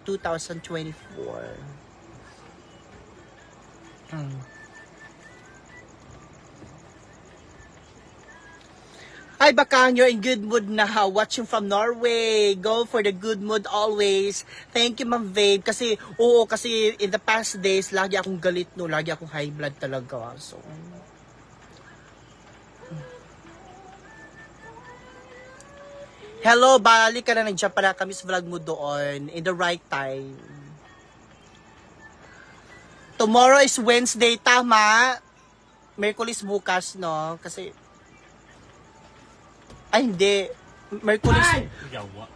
[SPEAKER 2] 2024. Hi, Bakang, you're in good mood na. Watching from Norway. Go for the good mood always. Thank you, Ma'am Vabe. Kasi in the past days, lagi akong galit, no. Lagi akong high blood talaga. So, hello, balik ka na. Nandiyan pala kami sa vlog mo doon. In the right time. Tomorrow is Wednesday, tama? Merkulis bukas, no? Kasi, ay, hindi. Merkulis,
[SPEAKER 5] Yawa.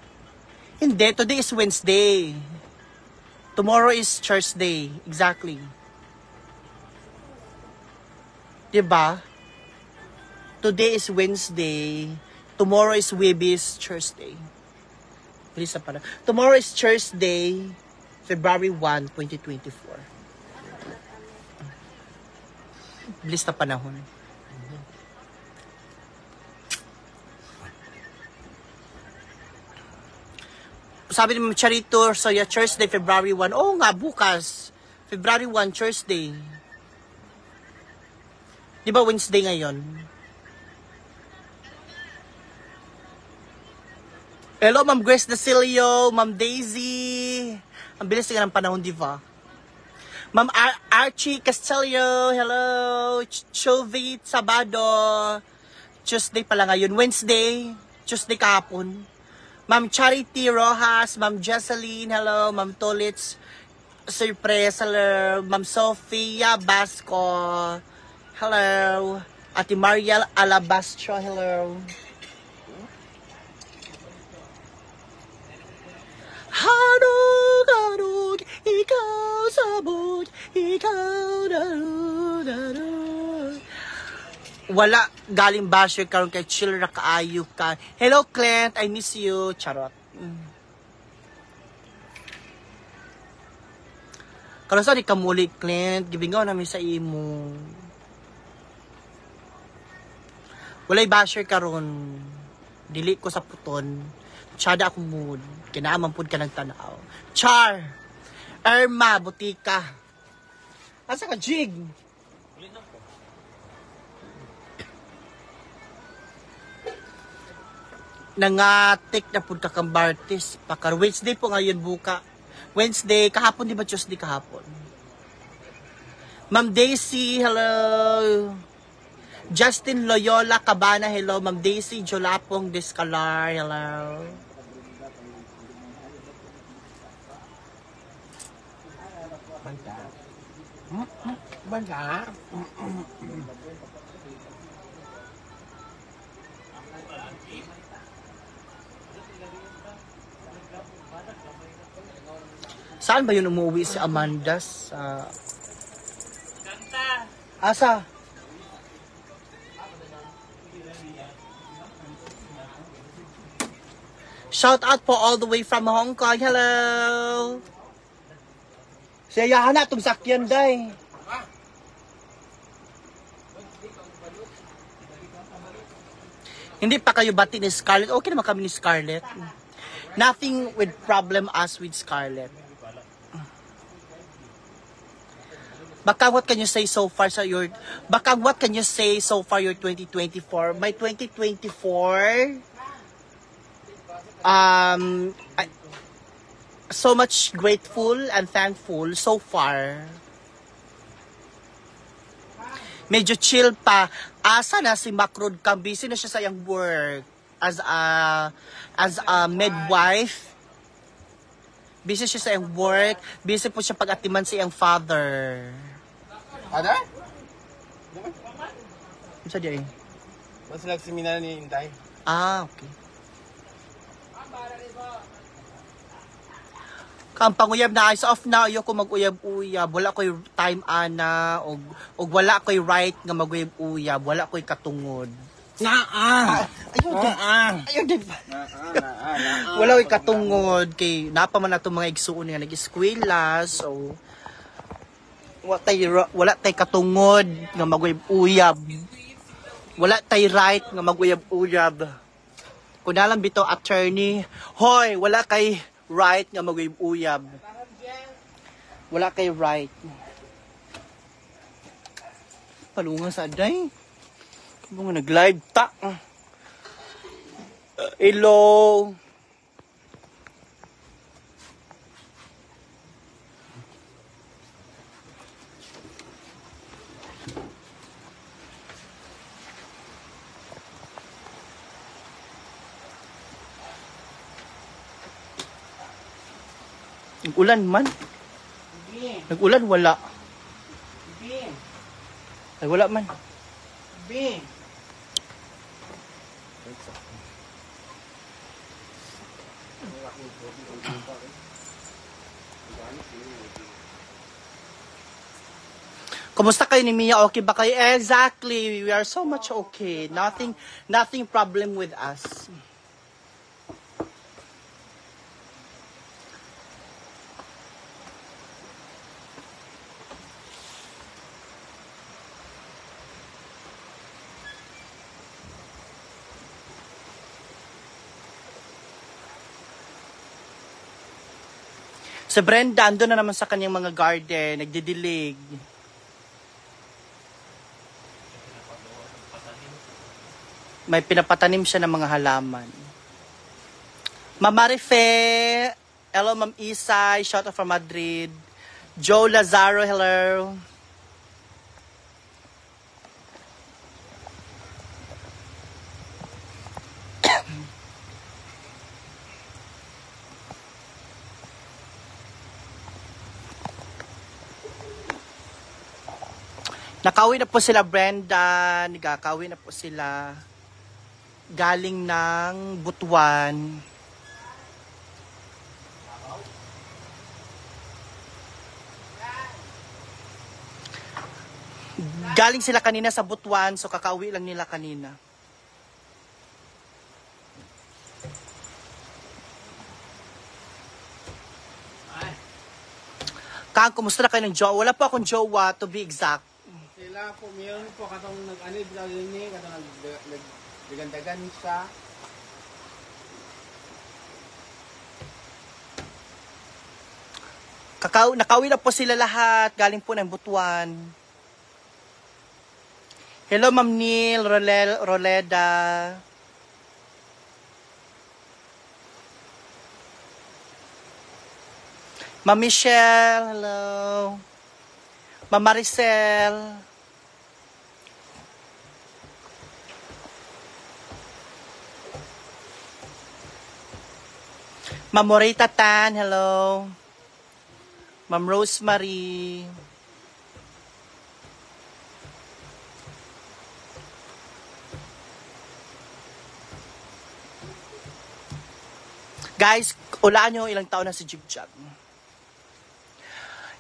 [SPEAKER 2] hindi. Today is Wednesday. Tomorrow is Thursday. Exactly. Diba? Today is Wednesday. Tomorrow is Webis Thursday. Bilis na pala. Tomorrow is Thursday, February 1, 2024. Bilis na panahon. Sabi ni Ma'am Charito, so yeah, Thursday, February 1. Oo nga, bukas. February 1, Thursday. Di ba Wednesday ngayon? Hello, Ma'am Grace Dacilio, Ma'am Daisy. Ang bilis nga ng panahon, di ba? Ma'am Archie Castillo, hello. Chovit Sabado. Tuesday pala ngayon. Wednesday, Tuesday kahapon. Ma'am Charity Rojas, Ma'am Jesseline, hello. Ma'am Tolitz Surprise, hello. Ma'am Sofia Basco, hello. Ate Mariel Alabastro, hello. Harog, ikaw sabot, ikaw darud. Wala galing basher karon kay chill ra kaayo ka. Hello Clint, I miss you. Charot. Karon sa di ka muli Clint, gibingaw namin sa imo. Walay basher karon. Dili ko sa puton. Tsada akong mood. Kinaaman po ka ng tanaw. Char! Irma, butika. Asa ka, Jig? Nangatik na po ka kang Bartis. Pakar Wednesday po ngayon buka. Wednesday, kahapon di ba Tuesday kahapon? Ma'am Daisy, hello. Justin Loyola Cabana, hello. Ma'am Daisy Jolapong Discalar, hello.
[SPEAKER 1] Banda.
[SPEAKER 2] Saan ba yun umuwi si Amanda? Sa... Asa? Shout out po all the way from Hong Kong. Hello! Siya na itong sakyan, day. Hindi pa kayo bati ni Scarlett. Okay naman kami ni Scarlett. Nothing with problem us with Scarlett. Baka what can you say so far sa your... Baka what can you say so far your 2024? My 2024... so much grateful and thankful so far. Medyo chill pa. Asa na si Macrod Cam? Busy na siya sa iyang work as a midwife. Busy siya sa iyang work. Busy po siya pag-atiman sa iyang father.
[SPEAKER 1] Ada?
[SPEAKER 2] Ano sa diyan?
[SPEAKER 1] Mas nagseminar ni Intay.
[SPEAKER 2] Ah, okay. Ang panguyab na eyes off na ayoko mag-uyab-uyab, wala ko'y time ana og wala ko'y right nga mag-uyab-uyab, wala ko'y katungod. Ayun din ba? Wala ko'y katungod kay napa man ato mga igsuon nga nag-eskwela, so wala tay katungod nga mag-uyab-uyab. Wala tay right nga mag-uyab-uyab. Kung nalang bito attorney, hoy, wala kay right nga mag-uyab. Wala kay right. Palungan sa aday. Kung nga nag-live ta. Hello. Nag-ulan man. Nag-ulan, wala. Ay, wala man. Bing. Kumusta kayo ni Mia? Okay ba kayo? Exactly. We are so much okay. Nothing problem with us. Si Brenda, ando na naman sa kanyang mga garden, nagdidilig. May pinapatanim siya ng mga halaman. Ma'am Marife, hello Ma'am Isay, shout out from Madrid. Joe Lazaro, hello. Nakauwi na po sila Brenda, nagkakauwi na po sila galing ng Butuan. Galing sila kanina sa Butuan, so kakauwi lang nila kanina. Kang, kumusta na kayo ng jowa? Wala po akong jowa, to be exact.
[SPEAKER 1] Sila po, mayroon po katong nag-anid na rin katong nagdagandagan siya.
[SPEAKER 2] Nakauwi na po sila lahat, galing po ng Butuan. Hello Ma'am Neil, Roleda. Ma'am Michelle, hello. Ma'am Maricel. Ma'am Morita Tan, hello. Ma'am Rosemary. Guys, ulaan nyo ilang taon na si Jigjag.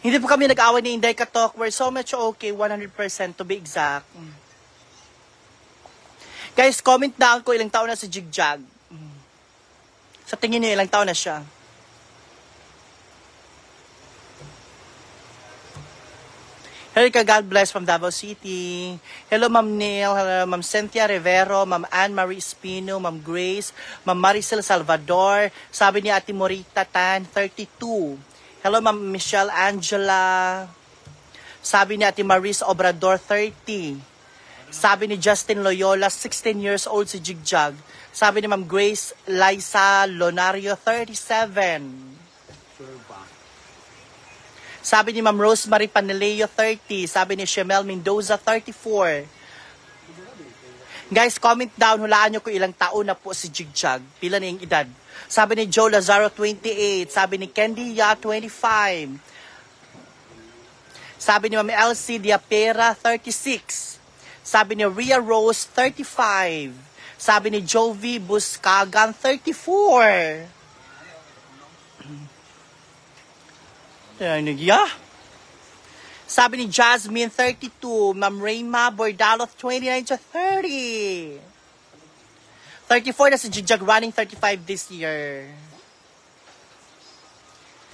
[SPEAKER 2] Hindi po kami nag-away ni Inday Katok. We're so much okay, 100% to be exact. Guys, comment down ko ilang taon na si Jigjag. Sa tingin niyo, ilang taon na siya? Hello, God bless from Davao City. Hello, Ma'am Neil. Hello, Ma'am Cynthia Rivero. Ma'am Anne-Marie Espino. Ma'am Grace. Ma'am Maricel Salvador. Sabi ni Ate Morita Tan, 32. Hello, Ma'am Michelle Angela. Sabi ni Ate Maris Obrador, 30. Sabi ni Justin Loyola, 16 years old si Jigjag. Sabi ni Ma'am Grace Liza Lonario, 37. Sabi ni Ma'am Rosemary Paneleo, 30. Sabi ni Shemel Mendoza, 34. Guys, comment down. Hulaan nyo kung ilang taon na po si Jigjag. Pila na yung edad. Sabi ni Joe Lazaro, 28. Sabi ni Candy Ya, 25. Sabi ni Ma'am Elsie Diapera, 36. Sabi ni Rhea Rose, 35. Sabi ni Jovi Buscagan, 34. Sabi ni Jasmine, 32. Ma'am Rayma Bordalo, 29 to 30. 34 na si Jigjag, running 35 this year.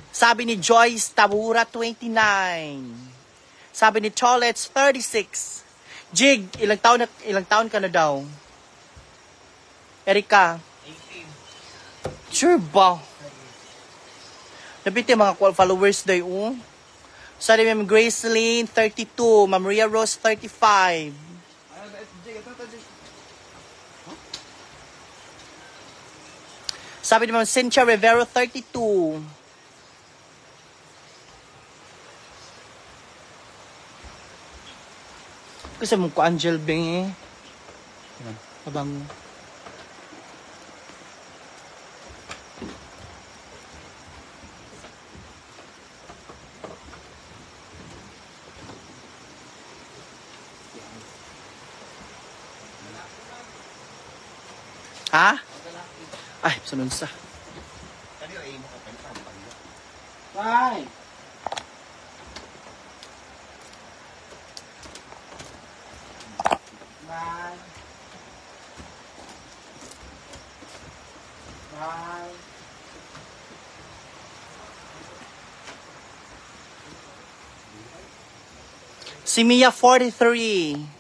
[SPEAKER 2] Sabi ni Joyce Tabura, 29. Sabi ni Cholets, 36. Jig, ilang taon ka na daw? Erika? 18. Sure ba? Nabiti mga followers day, oh. Sabi ni Ma'am Graceline, 32. Ma'am Maria Rose, 35. Sabi ni Ma'am Cynthia Rivero, 32. Kasi mo ko Angel Beng, eh. Abang. Ha? Ay, sunod sa.
[SPEAKER 1] Bye! Bye! Bye!
[SPEAKER 2] Si Mia 43.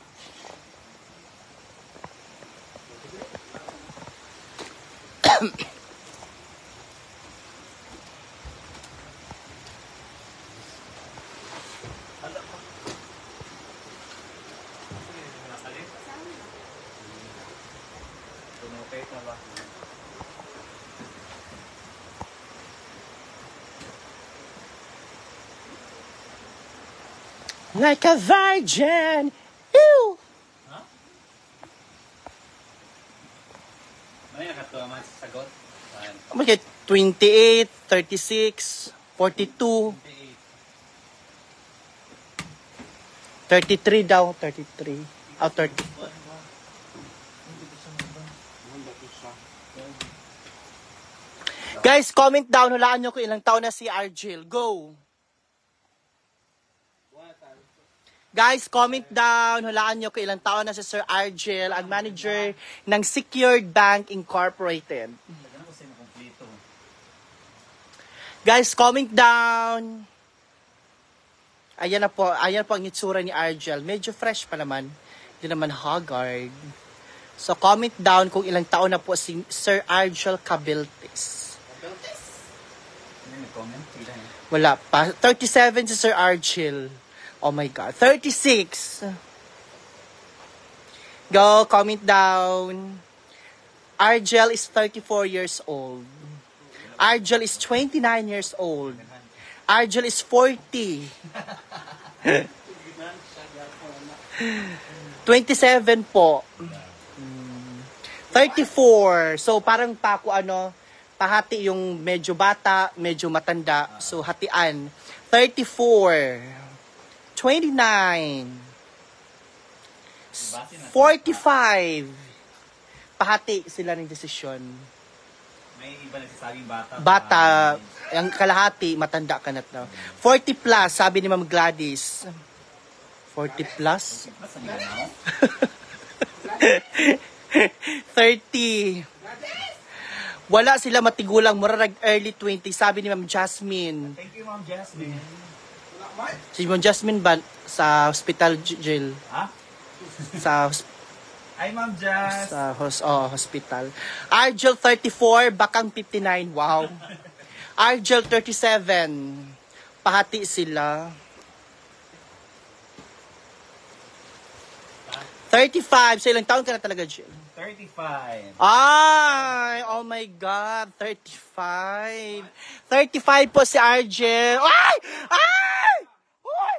[SPEAKER 2] Like a virgin. Ew.
[SPEAKER 1] Ano yung katuwa man sa sagot?
[SPEAKER 2] Okay, 28, 36, 42, 33 daw, 33. Oh, 30. Guys, comment down. Hulaan nyo kung ilang taon na si Argel. Go! Guys, comment down. Hulaan nyo kung ilang taon na si Sir Argel, ang manager ng Secured Bank Incorporated. Guys, comment down. Ayan na po ang itsura ni Argel. Medyo fresh pa naman. Hindi naman haggard. So, comment down kung ilang taon na po si Sir Argel Cabiltes. Wala pa. 37 si Sir Argel. Oh my God. 36. Go, comment down. Argel is 34 years old. Argel is 29 years old. Argel is 40. 27 po. 34. So, parang pahati yung medyo bata, medyo matanda. So, hatian. 34. 29. 45. Pahati sila ng desisyon.
[SPEAKER 1] May iba nagsasabing bata.
[SPEAKER 2] Bata, ang kalahati, matanda ka na to. 40 plus, sabi ni Ma'am Gladys. 40 plus? 30. Wala sila matigulang, murarag early 20, sabi ni Ma'am Jasmine.
[SPEAKER 1] Thank you, Ma'am Jasmine.
[SPEAKER 2] Si Ma'am Jasmine ba sa hospital jail?
[SPEAKER 1] Ha?
[SPEAKER 2] Sa
[SPEAKER 1] Hi, Ma'am Jas.
[SPEAKER 2] hospital. Argel 34, Bakang 59. Wow. Argel 37. Pahati sila. 35. So, ilang taon ka na talaga, Jill?
[SPEAKER 1] 35.
[SPEAKER 2] Ay! Oh my God. 35. 35 po si Argel. Ay! Ay! Uy!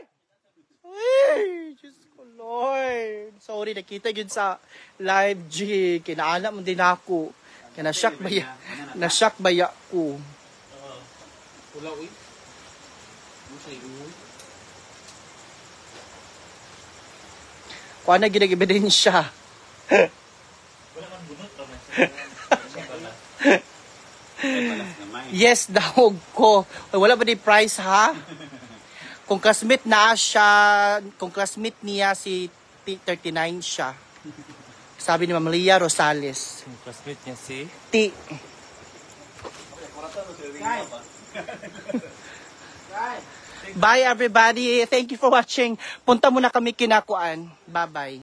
[SPEAKER 2] Ay! Diyos ko, Lord. Sorry, nakita yun sa live, G. Kinaanak mo din ako. Na-shock baya ko.
[SPEAKER 1] Wala, uy.
[SPEAKER 2] Kuha na ginag-ebidensya.
[SPEAKER 5] Wala man bunot.
[SPEAKER 2] Yes, dahog ko. Wala ba di price, ha? Kung classmate niya si T39 siya. Sabi ni Ma'am Lia Rosales.
[SPEAKER 5] Yung classmate niya si...
[SPEAKER 2] T. Bye everybody. Thank you for watching. Punta muna kami kinakuan. Bye-bye.